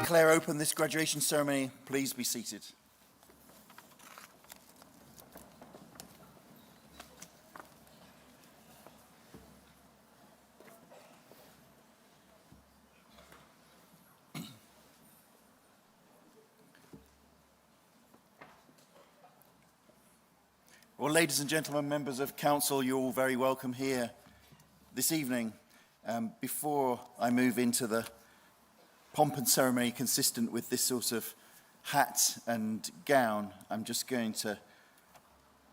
declare open this graduation ceremony. Please be seated. Well, ladies and gentlemen, members of council, you're all very welcome here this evening. Before I move into the pomp and ceremony consistent with this sort of hat and gown, I'm just going to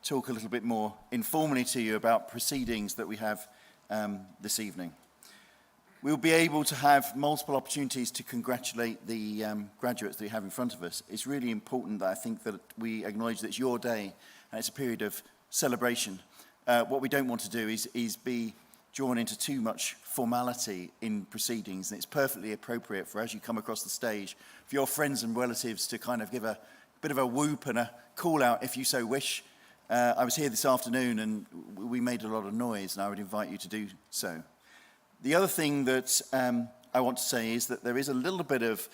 talk a little bit more informally to you about proceedings that we have this evening. We'll be able to have multiple opportunities to congratulate the graduates that we have in front of us. It's really important that I think that we acknowledge that it's your day and it's a period of celebration. What we don't want to do is be drawn into too much formality in proceedings, and it's perfectly appropriate for, as you come across the stage, for your friends and relatives to kind of give a bit of a whoop and a call out if you so wish. I was here this afternoon and we made a lot of noise, and I would invite you to do so. The other thing that I want to say is that there is a little bit of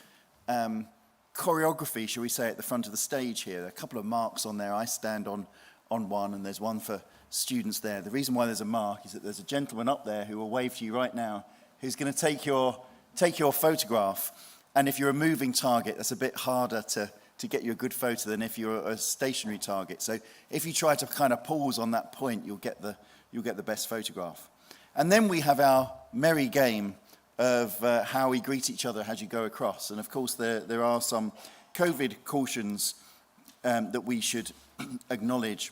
choreography, shall we say, at the front of the stage here. There are a couple of marks on there. I stand on one, and there's one for students there. The reason why there's a mark is that there's a gentleman up there who will wave to you right now who's going to take your photograph. And if you're a moving target, that's a bit harder to get you a good photo than if you're a stationary target. So if you try to kind of pause on that point, you'll get the best photograph. And then we have our merry game of how we greet each other as you go across. And of course, there are some COVID cautions that we should acknowledge.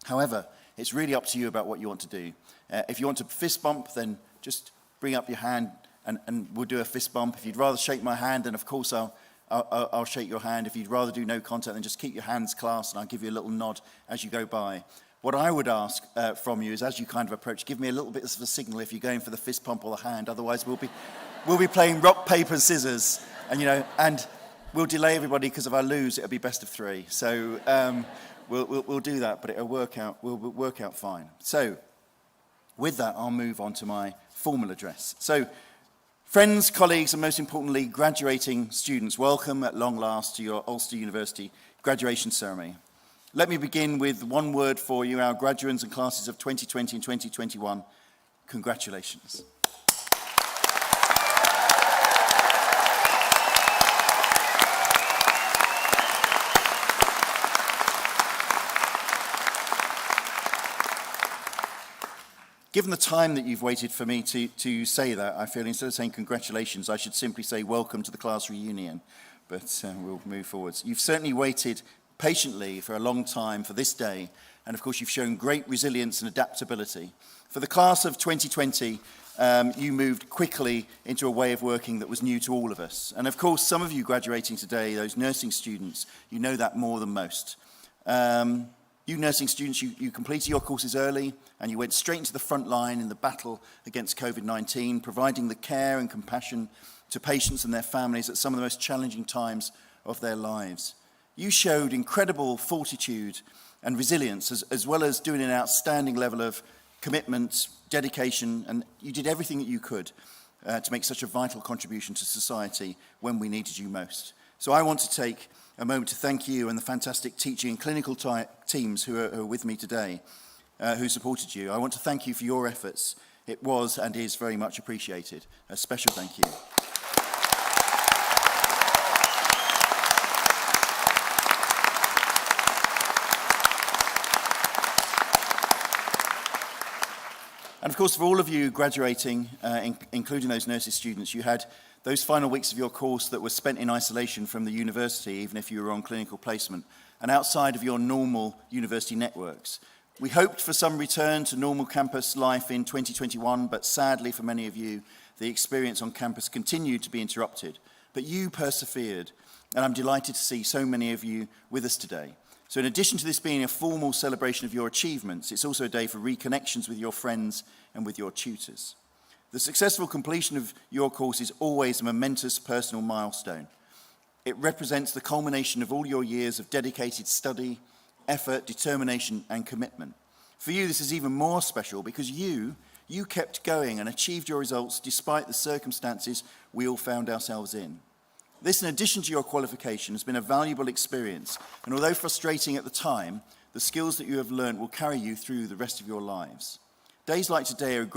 However, it's really up to you about what you want to do. If you want to fist bump, then just bring up your hand and we'll do a fist bump. If you'd rather shake my hand, then of course I'll shake your hand. If you'd rather do no contact, then just keep your hands clasped and I'll give you a little nod as you go by. What I would ask from you is, as you kind of approach, give me a little bit of a signal if you're going for the fist bump or the hand. Otherwise, we'll be playing rock, paper, scissors, and we'll delay everybody because if I lose, it'll be best of three. So we'll do that, but it'll work out. We'll work out fine. So with that, I'll move on to my formal address. So, friends, colleagues, and most importantly, graduating students, welcome at long last to your Ulster University graduation ceremony. Let me begin with one word for you, our graduates and classes of 2020 and 2021. Congratulations. Given the time that you've waited for me to say that, I feel instead of saying congratulations, I should simply say welcome to the class reunion. But we'll move forwards. You've certainly waited patiently for a long time for this day, and of course you've shown great resilience and adaptability. For the class of 2020, you moved quickly into a way of working that was new to all of us. And of course, some of you graduating today, those nursing students, you know that more than most. You nursing students, you completed your courses early and you went straight into the front line in the battle against COVID-19, providing the care and compassion to patients and their families at some of the most challenging times of their lives. You showed incredible fortitude and resilience, as well as doing an outstanding level of commitment, dedication, and you did everything that you could to make such a vital contribution to society when we needed you most. So I want to take a moment to thank you and the fantastic teaching and clinical teams who are with me today, who supported you. I want to thank you for your efforts. It was and is very much appreciated. A special thank you. And of course, for all of you graduating, including those nurses students, you had those final weeks of your course that were spent in isolation from the university, even if you were on clinical placement, and outside of your normal university networks. We hoped for some return to normal campus life in 2021, but sadly for many of you, the experience on campus continued to be interrupted. But you persevered, and I'm delighted to see so many of you with us today. So in addition to this being a formal celebration of your achievements, it's also a day for reconnections with your friends and with your tutors. The successful completion of your course is always a momentous personal milestone. It represents the culmination of all your years of dedicated study, effort, determination, and commitment. For you, this is even more special because you kept going and achieved your results despite the circumstances we all found ourselves in. This, in addition to your qualification, has been a valuable experience, and although frustrating at the time, the skills that you have learned will carry you through the rest of your lives. Days like today are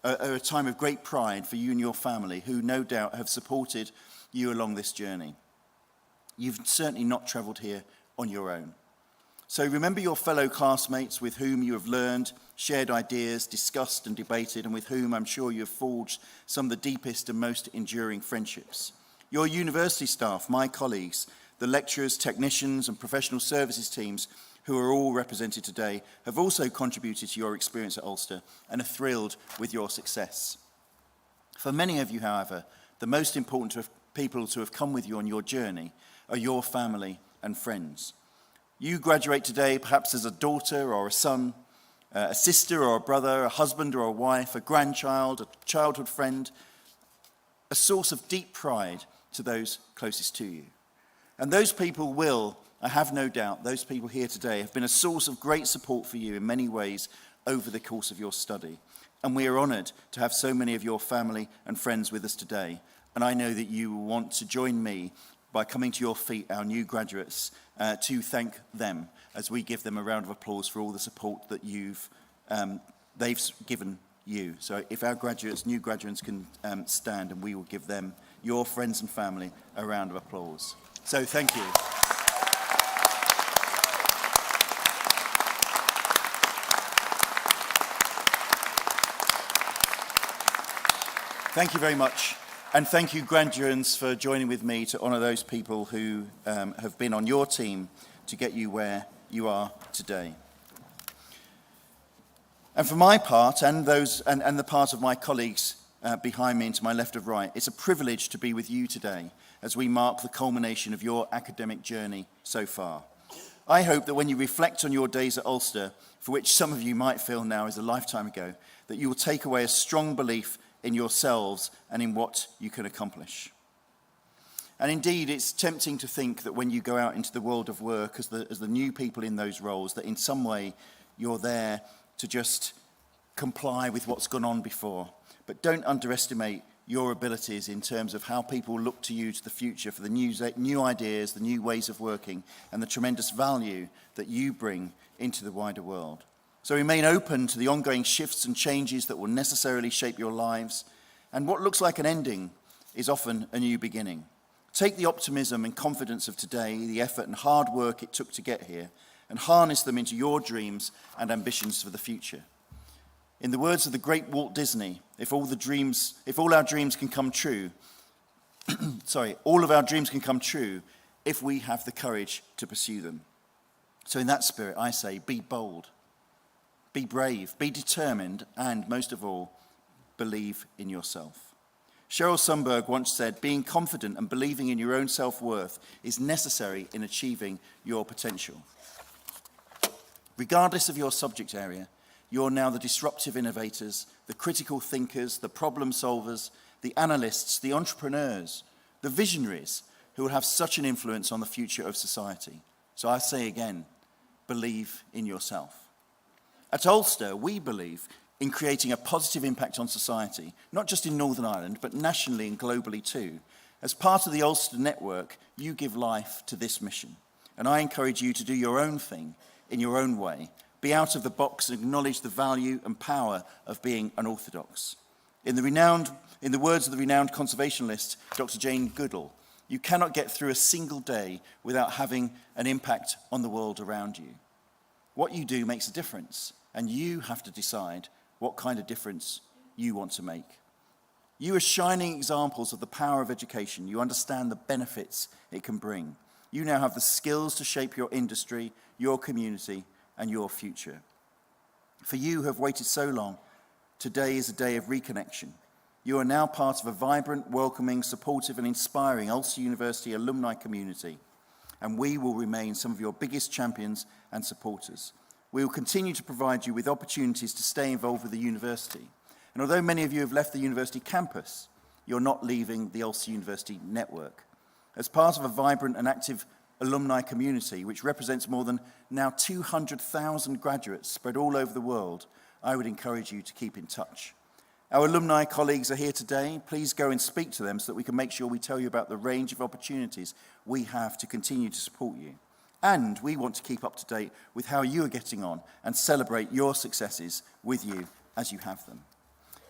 a time of great pride for you and your family, who no doubt have supported you along this journey. You've certainly not travelled here on your own. So remember your fellow classmates with whom you have learned, shared ideas, discussed and debated, and with whom I'm sure you have forged some of the deepest and most enduring friendships. Your university staff, my colleagues, the lecturers, technicians and professional services teams who are all represented today, have also contributed to your experience at Ulster and are thrilled with your success. For many of you, however, the most important people to have come with you on your journey are your family and friends. You graduate today perhaps as a daughter or a son, a sister or a brother, a husband or a wife, a grandchild, a childhood friend, a source of deep pride to those closest to you. And those people will, I have no doubt, those people here today have been a source of great support for you in many ways over the course of your study. And we are honoured to have so many of your family and friends with us today. And I know that you will want to join me by coming to your feet, our new graduates, to thank them as we give them a round of applause for all the support that they've given you. So if our new graduates can stand, and we will give them, your friends and family, a round of applause. So thank you. Thank you very much. And thank you, graduates, for joining with me to honour those people who have been on your team to get you where you are today. And for my part, and the part of my colleagues behind me and to my left of right, it's a privilege to be with you today as we mark the culmination of your academic journey so far. I hope that when you reflect on your days at Ulster, for which some of you might feel now is a lifetime ago, that you will take away a strong belief in yourselves and in what you can accomplish. And indeed, it's tempting to think that when you go out into the world of work as the new people in those roles, that in some way you're there to just comply with what's gone on before. But don't underestimate your abilities in terms of how people look to you to the future for the new ideas, the new ways of working, and the tremendous value that you bring into the wider world. So remain open to the ongoing shifts and changes that will necessarily shape your lives. And what looks like an ending is often a new beginning. Take the optimism and confidence of today, the effort and hard work it took to get here, and harness them into your dreams and ambitions for the future. In the words of the great Walt Disney, if all our dreams can come true, all of our dreams can come true if we have the courage to pursue them. So in that spirit, I say, be bold. Be brave, be determined, and most of all, believe in yourself. Sheryl Sandberg once said, being confident and believing in your own self-worth is necessary in achieving your potential. Regardless of your subject area, you're now the disruptive innovators, the critical thinkers, the problem solvers, the analysts, the entrepreneurs, the visionaries who will have such an influence on the future of society. So I say again, believe in yourself. At Ulster, we believe in creating a positive impact on society, not just in Northern Ireland, but nationally and globally too. As part of the Ulster network, you give life to this mission. And I encourage you to do your own thing in your own way. Be out of the box and acknowledge the value and power of being unorthodox. In the words of the renowned conservationist, Dr. Jane Goodall, you cannot get through a single day without having an impact on the world around you. What you do makes a difference, and you have to decide what kind of difference you want to make. You are shining examples of the power of education. You understand the benefits it can bring. You now have the skills to shape your industry, your community, and your future. For you who have waited so long, today is a day of reconnection. You are now part of a vibrant, welcoming, supportive, and inspiring Ulster University alumni community, and we will remain some of your biggest champions and supporters. We will continue to provide you with opportunities to stay involved with the university. And although many of you have left the university campus, you're not leaving the Ulster University network. As part of a vibrant and active alumni community, which represents more than now 200,000 graduates spread all over the world, I would encourage you to keep in touch. Our alumni colleagues are here today. Please go and speak to them so that we can make sure we tell you about the range of opportunities we have to continue to support you. And we want to keep up to date with how you are getting on and celebrate your successes with you as you have them.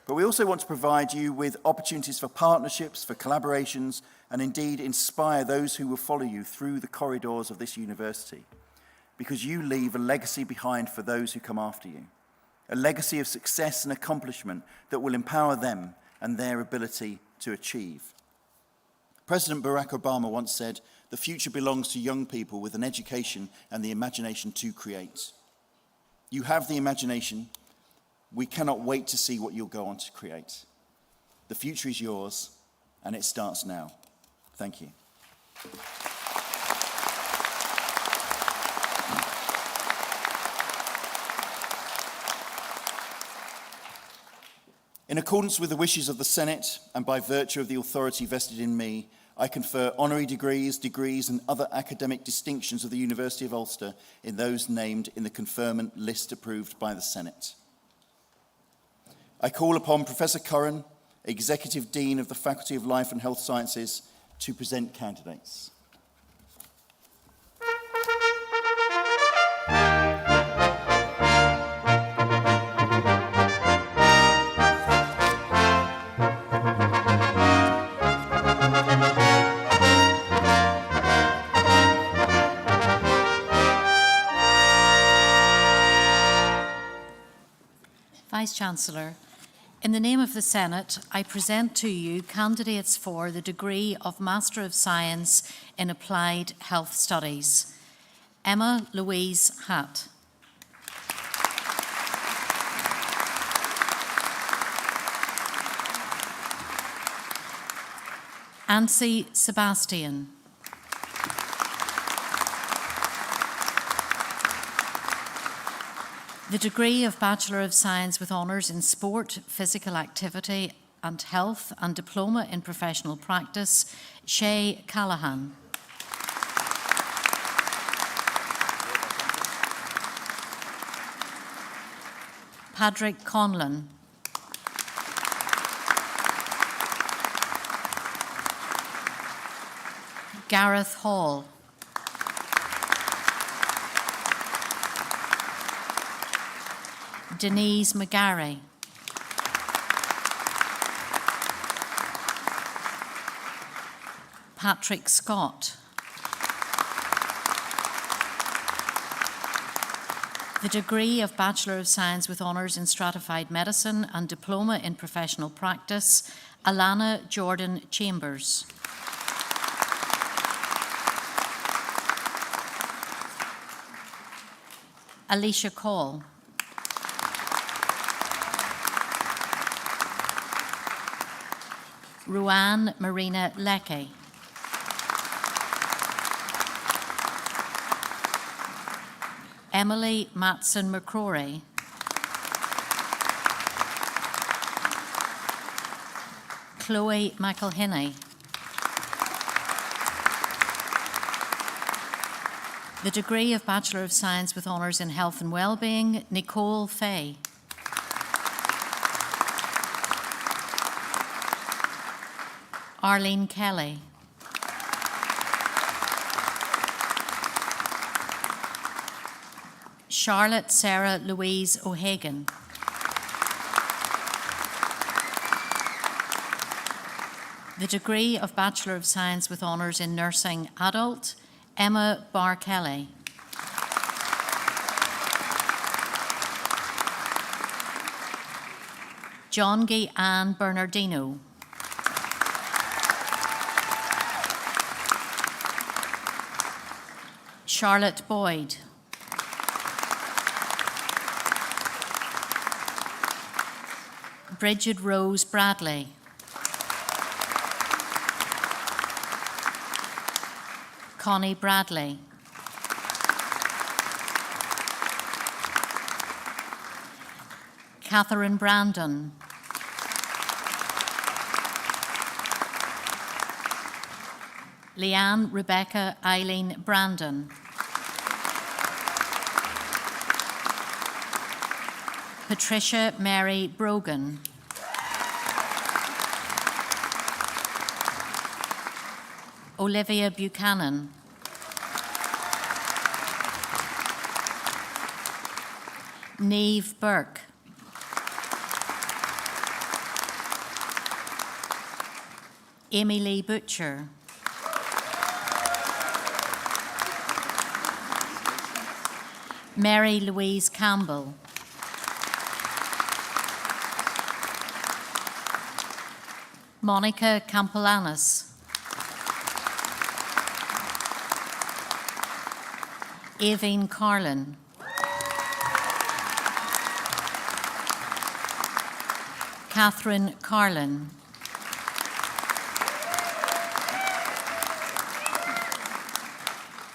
But we also want to provide you with opportunities for partnerships, for collaborations, and indeed inspire those who will follow you through the corridors of this university, because you leave a legacy behind for those who come after you, a legacy of success and accomplishment that will empower them and their ability to achieve. President Barack Obama once said, "The future belongs to young people with an education and the imagination to create." You have the imagination. We cannot wait to see what you'll go on to create. The future is yours, and it starts now. Thank you. In accordance with the wishes of the Senate, and by virtue of the authority vested in me, I confer honorary degrees, and other academic distinctions of the University of Ulster in those named in the conferment list approved by the Senate. I call upon Professor Curran, Executive Dean of the Faculty of Life and Health Sciences, to present candidates. Vice-Chancellor, in the name of the Senate, I present to you candidates for the degree of Master of Science in Applied Health Studies. Emma Louise Hatt. Ansi Sebastian. The degree of Bachelor of Science with Honours in Sport, Physical Activity and Health and Diploma in Professional Practice, Shay Callahan. Padraig Conlon. Gareth Hall. Denise McGarry. Patrick Scott. The degree of Bachelor of Science with Honours in Stratified Medicine and Diploma in Professional Practice, Alana Jordan Chambers. Alicia Call. Ruan Marina Leckie. Emily Matson McCrory. Chloe McElhinney. The degree of Bachelor of Science with Honours in Health and Wellbeing, Nicole Fay. Arlene Kelly. Charlotte Sarah Louise O'Hagan. The degree of Bachelor of Science with Honours in Nursing Adult, Emma Barr Kelly. John G. Ann Bernardino. Charlotte Boyd. Bridget Rose Bradley. Connie Bradley. Catherine Brandon. Leanne Rebecca Eileen Brandon. Patricia Mary Brogan. Olivia Buchanan, Niamh Burke, Amy Lee Butcher, Mary Louise Campbell, Monica Campellanis, Aveen Carlin, Catherine Carlin,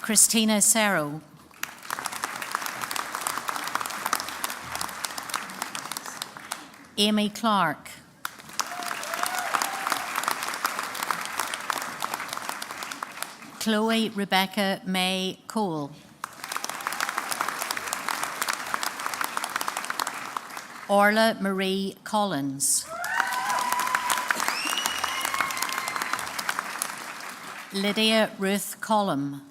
Christina Serro, Amy Clark, Chloe Rebecca May Cole, Orla Marie Collins, Lydia Ruth Collum,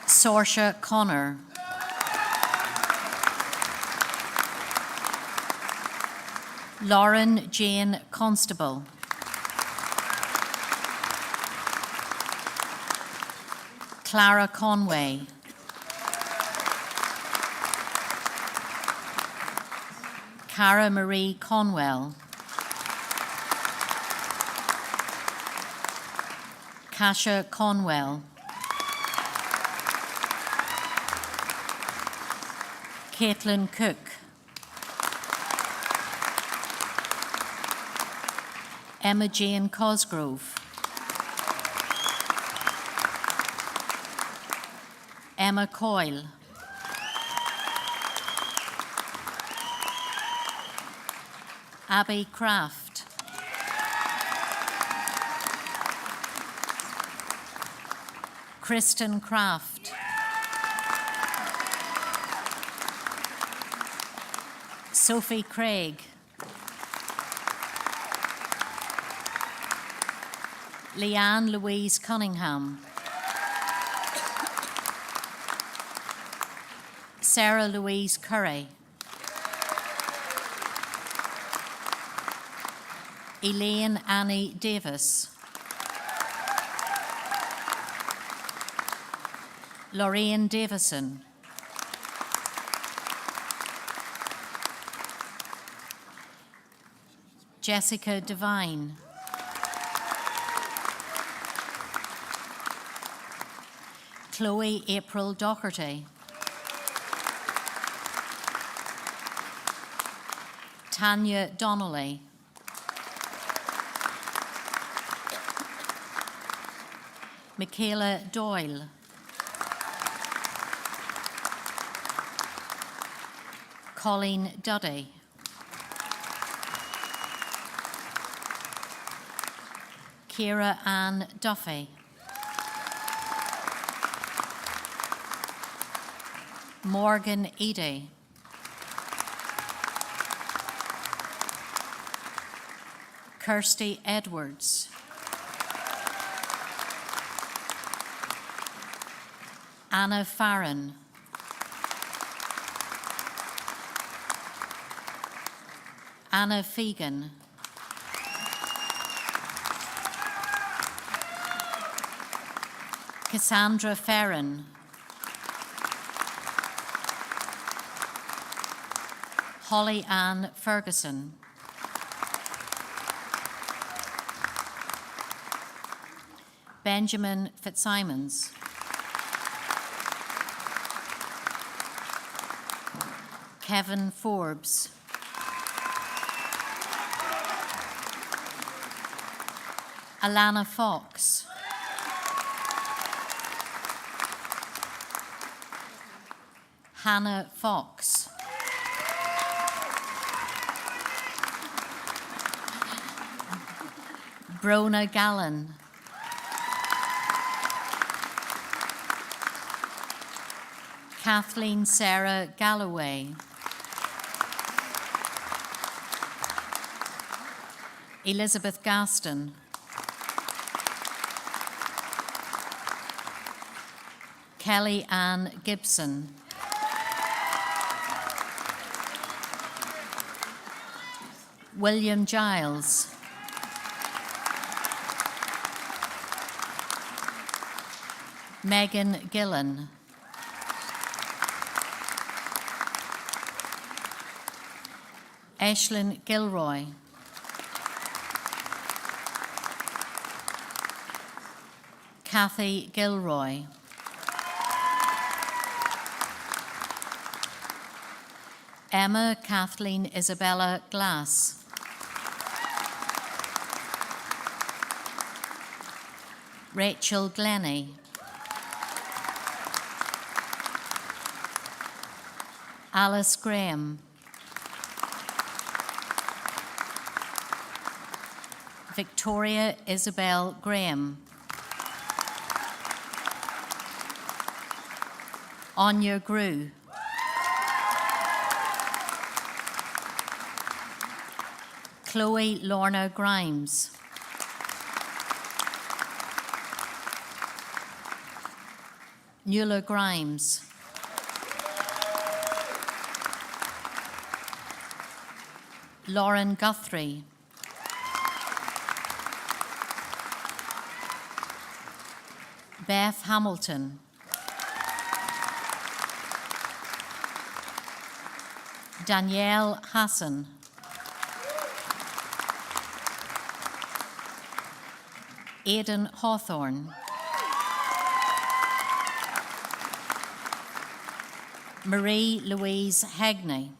Saoirse Connor, Lauren Jane Constable, Clara Conway, Cara Marie Conwell, Kasia Conwell, Caitlin Cook, Emma Jane Cosgrove, Emma Coyle, Abby Craft, Kristen Craft, Sophie Craig, Leanne Louise Cunningham, Sarah Louise Curry, Elaine Annie Davis, Lorraine Davison, Jessica Devine, Chloe April Doherty, Tanya Donnelly, Michaela Doyle, Colleen Duddy, Ciara Ann Duffy, Morgan Eady, Kirsty Edwards, Anna Farron, Anna Fegan, Cassandra Ferrin, Holly Ann Ferguson, Benjamin Fitzsimons, Kevin Forbes, Alana Fox, Hannah Fox, Brona Gallen, Kathleen Sarah Galloway, Elizabeth Gaston, Kelly Ann Gibson, William Giles, Megan Gillan, Aislinn Gilroy, Kathy Gilroy, Emma Kathleen Isabella Glass, Rachel Glennie, Alice Graham, Victoria Isabel Graham, Anya Grew, Chloe Lorna Grimes, Nuala Grimes, Lauren Guthrie, Beth Hamilton, Danielle Hassan, Aidan Hawthorne, Marie Louise Hagney,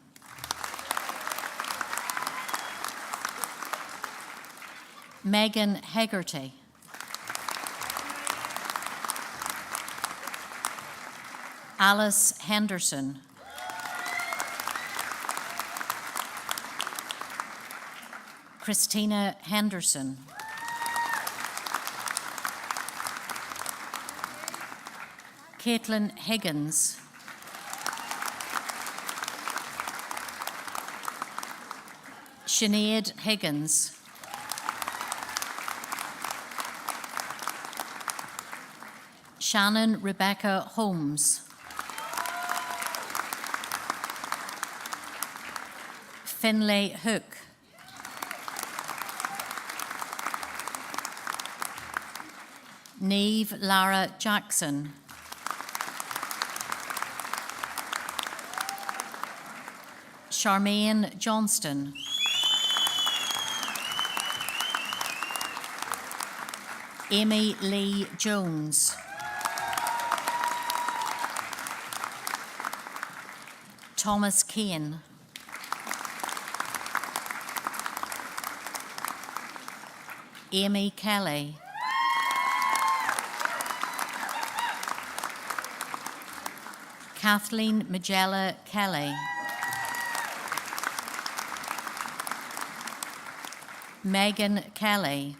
Megan Hegarty, Alice Henderson, Christina Henderson, Caitlin Higgins, Sinead Higgins, Shannon Rebecca Holmes, Finlay Hook, Neve Lara Jackson, Charmaine Johnston, Amy Lee Jones, Thomas Kane, Amy Kelly, Kathleen Magella Kelly, Megan Kelly,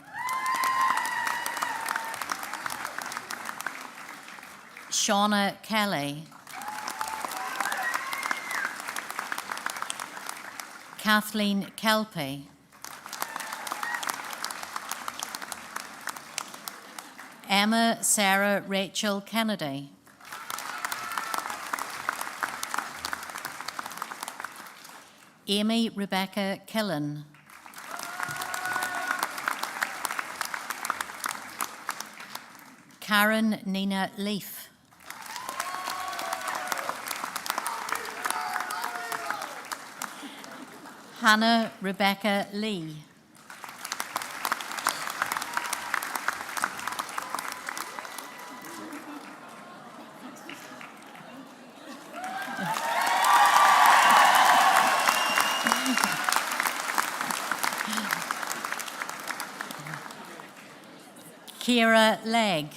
Shauna Kelly, Kathleen Kelpie, Emma Sarah Rachel Kennedy, Amy Rebecca Killen, Karen Nina Leaf, Hannah Rebecca Lee, Kira Legg,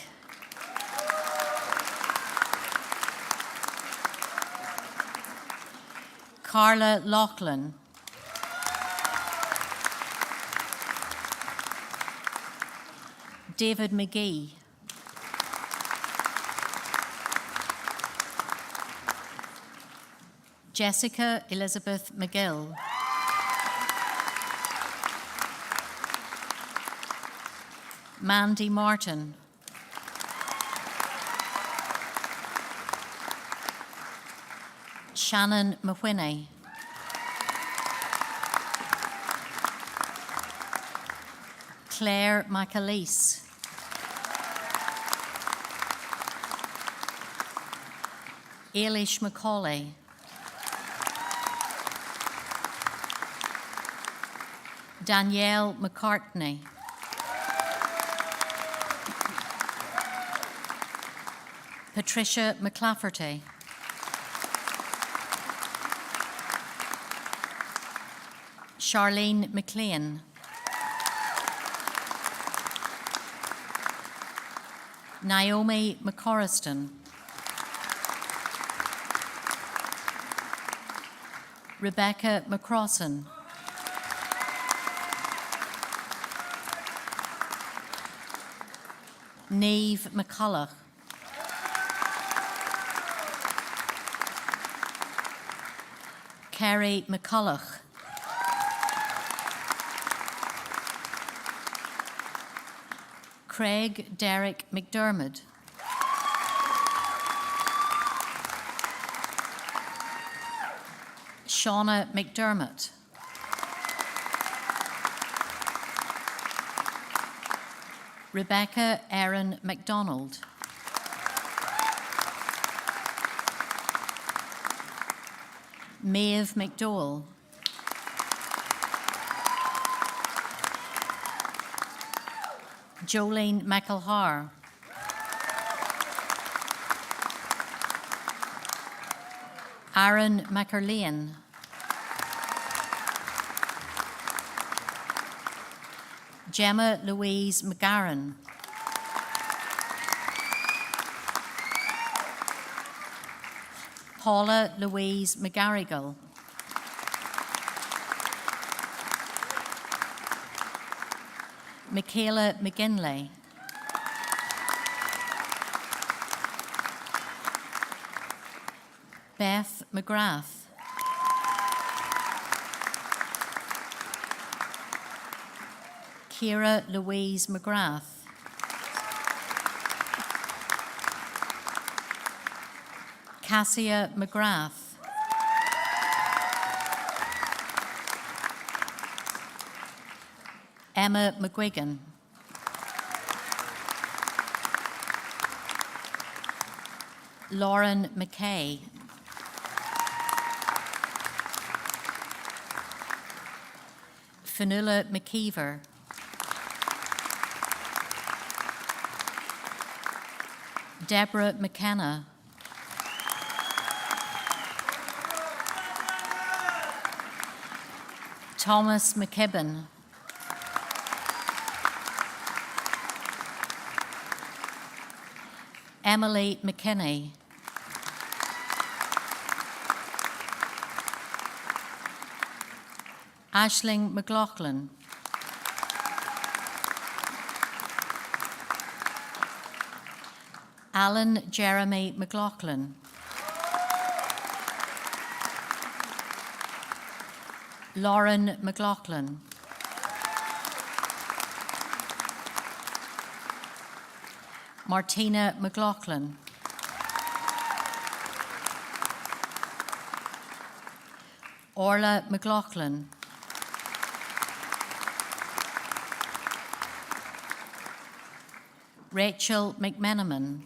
Carla Loughlin, David Magee, Jessica Elizabeth McGill, Mandy Martin. Shannon Mahwiney. Claire McAleese. Ailish Macaulay. Danielle McCartney. Patricia McClafferty. Charlene McLean. Naomi McCorriston. Rebecca McCrossan. Niamh McCulloch. Kerry McCulloch. Craig Derek McDermott. Shauna McDermott. Rebecca Erin MacDonald. Maeve McDowell. Jolene McElhar. Aaron McErlean. Gemma Louise McGarren. Paula Louise McGarrigle. Michaela McGinley. Beth McGrath. Ciara Louise McGrath. Cassia McGrath. Emma McGuigan. Lauren McKay. Fionnuala McKeever. Deborah McKenna. Thomas McKibben. Emily McKinney. Aisling McLaughlin. Alan Jeremy McLaughlin. Lauren McLaughlin. Martina McLaughlin. Orla McLaughlin. Rachel McMenamin.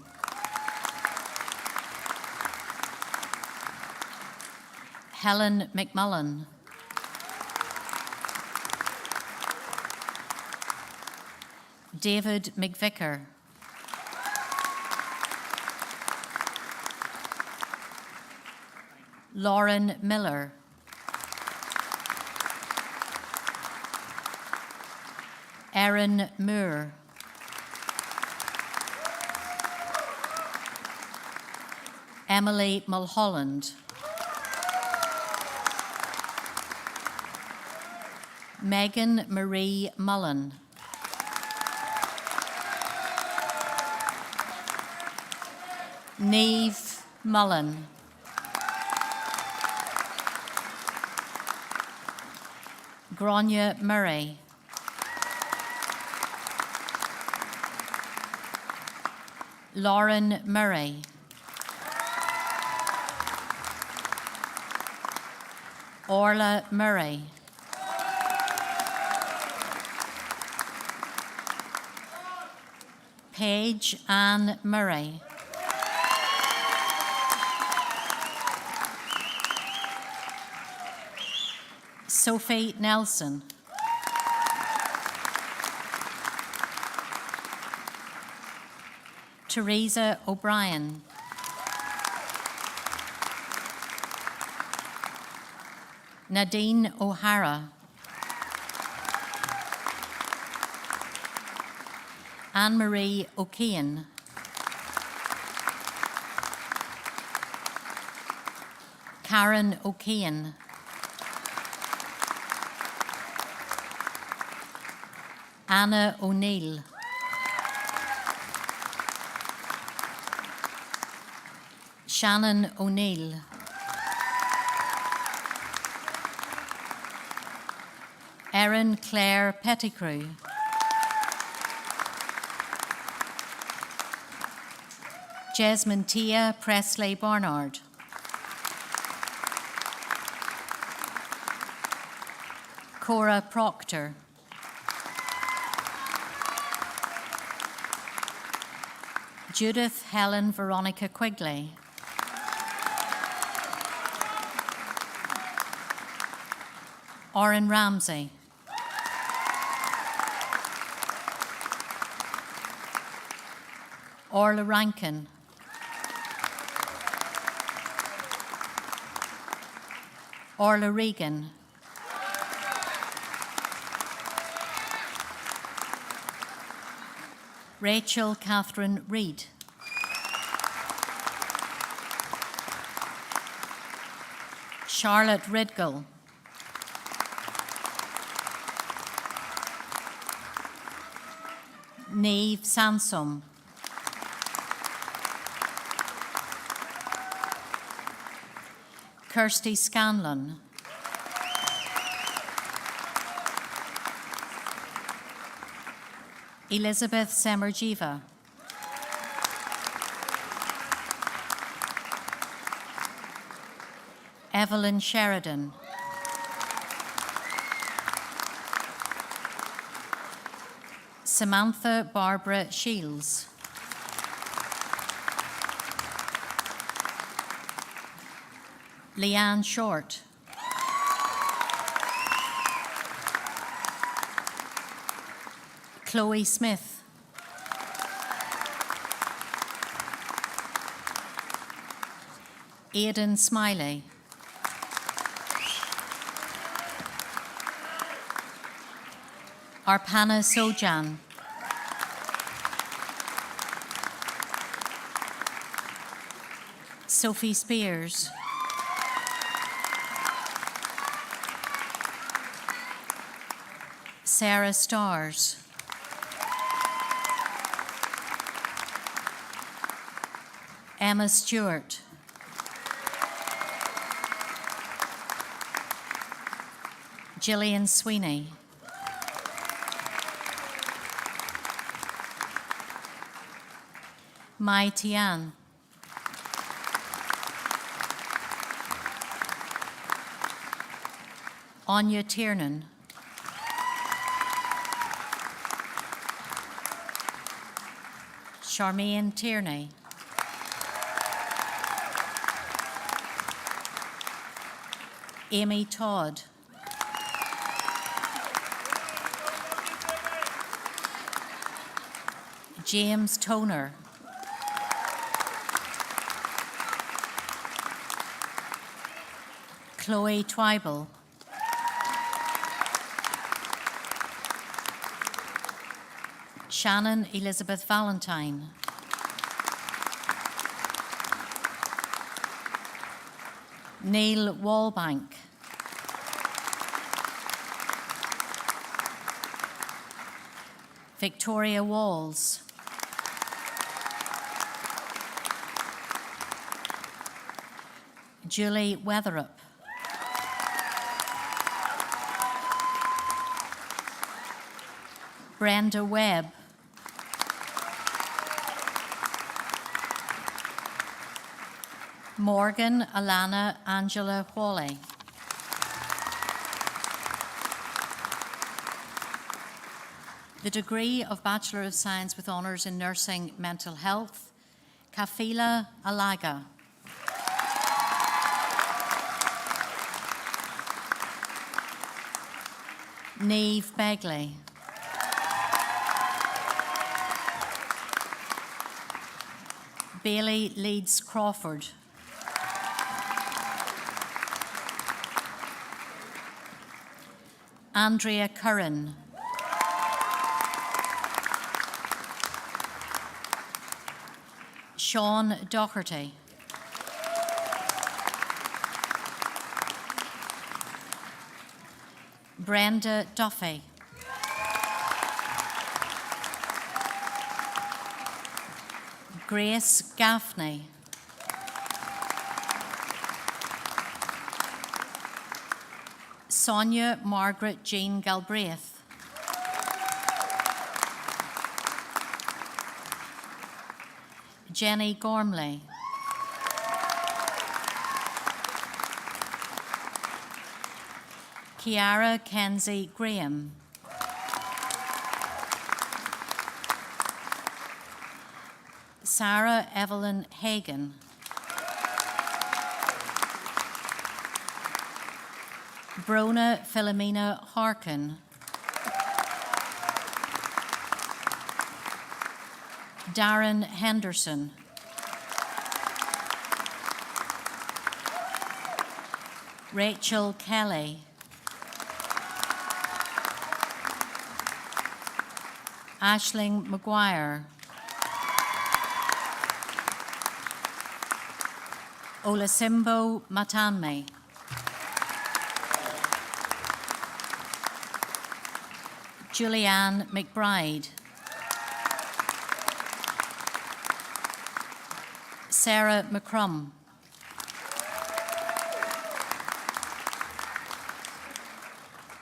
Helen McMullen. David McVicker. Lauren Miller. Erin Moore. Emily Mulholland. Megan Marie Mullen. Niamh Mullen. Grania Murray. Lauren Murray. Orla Murray. Paige Ann Murray. Sophie Nelson. Teresa O'Brien. Nadine O'Hara. Anne-Marie O'Keehan. Karen O'Keehan. Anna O'Neill. Shannon O'Neill. Erin Claire Pettigrew. Jasmine Tia Presley Barnard. Cora Proctor. Judith Helen Veronica Quigley. Oren Ramsey. Orla Rankin. Orla Regan. Rachel Catherine Reid. Charlotte Ridgell. Neve Sansom. Kirsty Scanlon. Elizabeth Semerjiva. Evelyn Sheridan. Samantha Barbara Shields. Leanne Short. Chloe Smith. Aidan Smiley. Arpana Sojan. Sophie Spears. Sarah Stars. Emma Stewart. Gillian Sweeney. Mai Tian. Anya Tiernan. Charmaine Tierney. Amy Todd. James Toner. Chloe Twyble. Shannon Elizabeth Valentine. Neil Wallbank. Victoria Walls. Julie Weatherup. Brenda Webb. Morgan Alana Angela Whalley. The degree of Bachelor of Science with Honours in Nursing Mental Health, Kafila Alaga. Niamh Begley. Bailey Leeds Crawford. Andrea Curran. Sean Doherty. Brenda Duffy. Grace Gaffney. Sonia Margaret Jean Galbraith. Jenny Gormley. Kiara Kenzie Graham. Sarah Evelyn Hagan. Brona Philomena Harkin. Darren Henderson. Rachel Kelly. Aisling Maguire. Olasimbo Matanme. Julianne McBride. Sarah McCrum.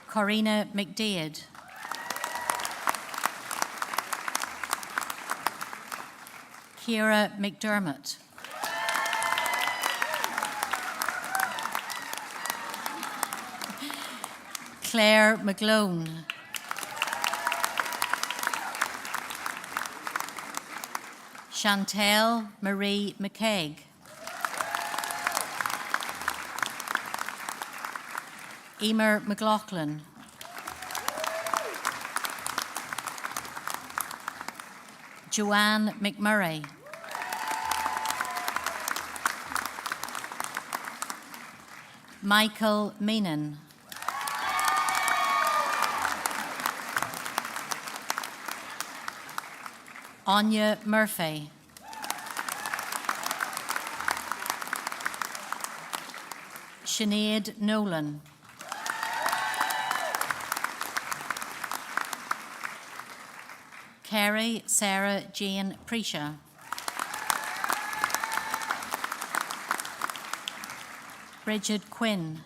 Corina McDade. Ciara McDermott. Claire McGlone. Chantel Marie McKeag. Emer McLaughlin. Joanne McMurray. Michael Meenan. Anya Murphy. Sinead Nolan. Kerry Sarah Jane Prisha. Bridget Quinn.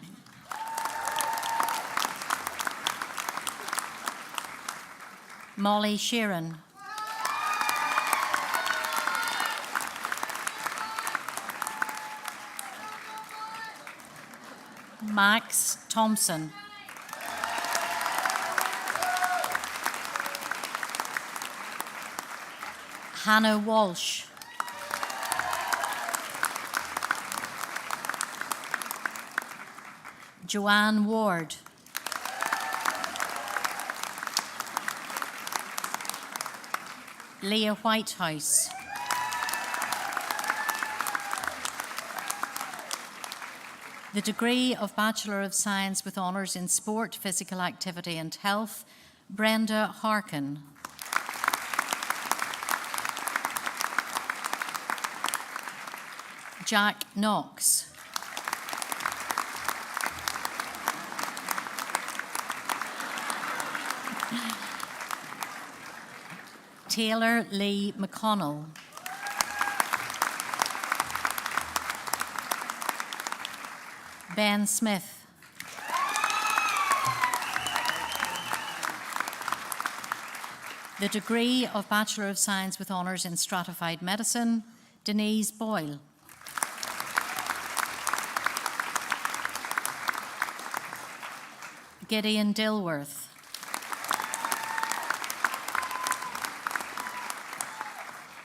Molly Sheeran. Max Thompson. Hannah Walsh. Joanne Ward. Leah Whitehouse. The degree of Bachelor of Science with Honours in Sport, Physical Activity and Health, Brenda Harkin. Jack Knox. Taylor Lee McConnell. Ben Smith. The degree of Bachelor of Science with Honours in Stratified Medicine, Denise Boyle. Gideon Dilworth.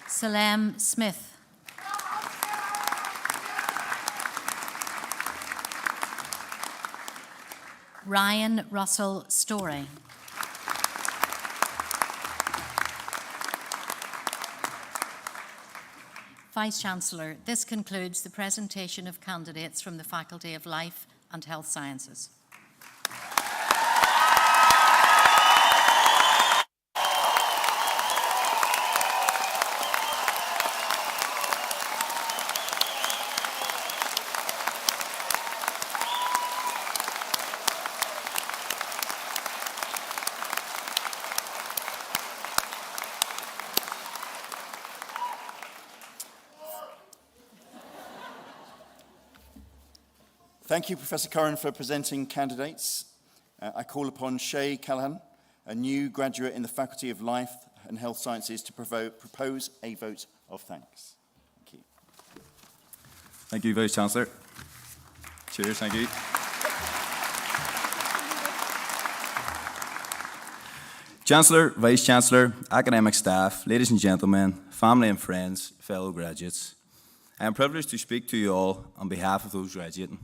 Salem Smith. Ryan Russell Story. Vice-Chancellor, this concludes the presentation of candidates from the Faculty of Life and Health Sciences. Thank you, Professor Curran, for presenting candidates. I call upon Shay Callahan, a new graduate in the Faculty of Life and Health Sciences, to propose a vote of thanks. Thank you. Thank you, Vice-Chancellor. Cheers, thank you. Chancellor, Vice-Chancellor, academic staff, ladies and gentlemen, family and friends, fellow graduates, I am privileged to speak to you all on behalf of those graduating.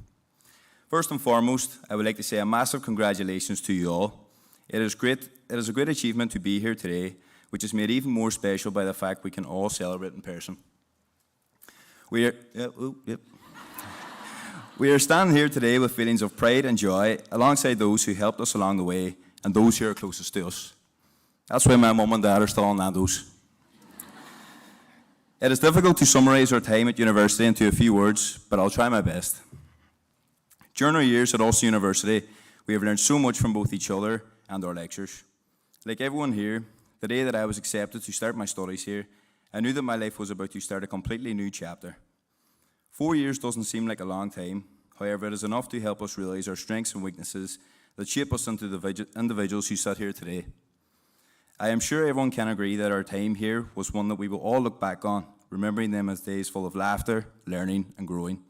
First and foremost, I would like to say a massive congratulations to you all. It is a great achievement to be here today, which is made even more special by the fact we can all celebrate in person. We are standing here today with feelings of pride and joy alongside those who helped us along the way and those who are closest to us. That's why my mum and dad are still on Nando's. It is difficult to summarise our time at university into a few words, but I'll try my best. During our years at Ulster University, we have learned so much from both each other and our lectures. Like everyone here, the day that I was accepted to start my studies here, I knew that my life was about to start a completely new chapter. 4 years doesn't seem like a long time, however, it is enough to help us realise our strengths and weaknesses that shape us into the individuals who sit here today. I am sure everyone can agree that our time here was one that we will all look back on, remembering them as days full of laughter, learning, and growing.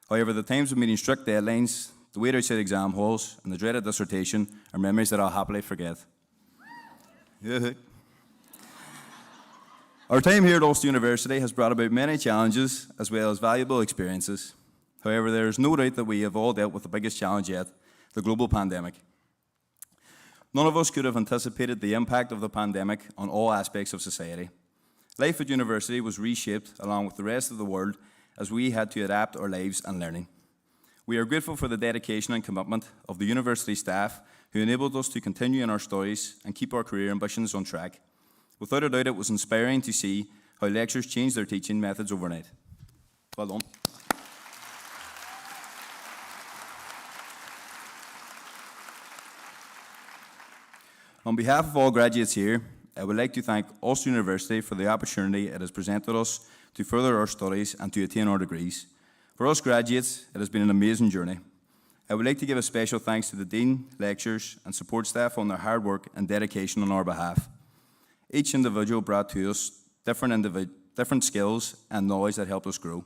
However, the times of meeting strict deadlines, the wait outside exam halls, and the dreaded dissertation are memories that I'll happily forget. Our time here at Ulster University has brought about many challenges as well as valuable experiences. However, there is no doubt that we have all dealt with the biggest challenge yet, the global pandemic. None of us could have anticipated the impact of the pandemic on all aspects of society. Life at university was reshaped along with the rest of the world as we had to adapt our lives and learning. We are grateful for the dedication and commitment of the university staff who enabled us to continue in our studies and keep our career ambitions on track. Without a doubt, it was inspiring to see how lecturers changed their teaching methods overnight. Well done. On behalf of all graduates here, I would like to thank Ulster University for the opportunity it has presented us to further our studies and to attain our degrees. For us graduates, it has been an amazing journey. I would like to give a special thanks to the Dean, lecturers, and support staff on their hard work and dedication on our behalf. Each individual brought to us different skills and knowledge that helped us grow.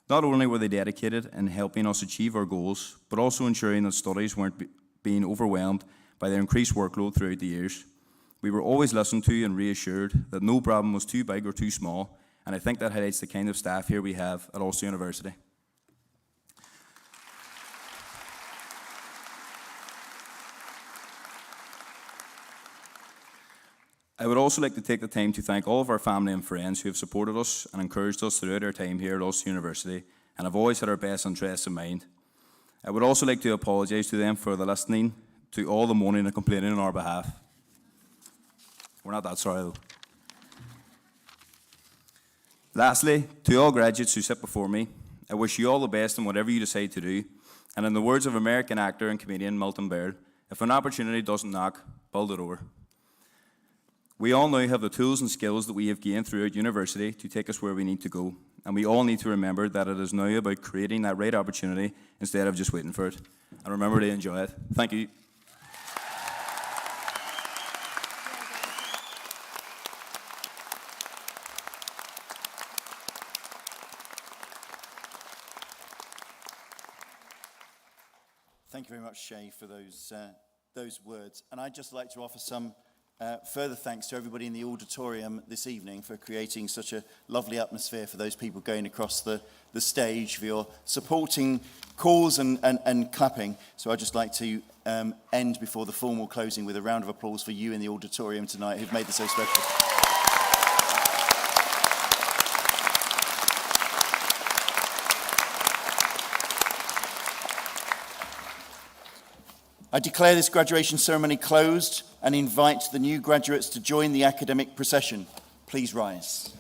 Not only were they dedicated in helping us achieve our goals, but also ensuring that studies weren't being overwhelmed by their increased workload throughout the years. We were always listened to and reassured that no problem was too big or too small, and I think that highlights the kind of staff here we have at Ulster University. I would also like to take the time to thank all of our family and friends who have supported us and encouraged us throughout our time here at Ulster University and have always had our best interests in mind. I would also like to apologise to them for the listening to all the moaning and complaining on our behalf. We're not that sorry though. Lastly, to all graduates who sit before me, I wish you all the best in whatever you decide to do. And in the words of American actor and comedian Milton Berle, if an opportunity doesn't knock, build it over. We all now have the tools and skills that we have gained throughout university to take us where we need to go. And we all need to remember that it is now about creating that right opportunity instead of just waiting for it. And remember to enjoy it. Thank you. Thank you very much, Shay, for those words. And I'd just like to offer some further thanks to everybody in the auditorium this evening for creating such a lovely atmosphere for those people going across the stage, for your supporting calls and clapping. So I'd just like to end before the formal closing with a round of applause for you in the auditorium tonight who've made this so special. I declare this graduation ceremony closed and invite the new graduates to join the academic procession. Please rise.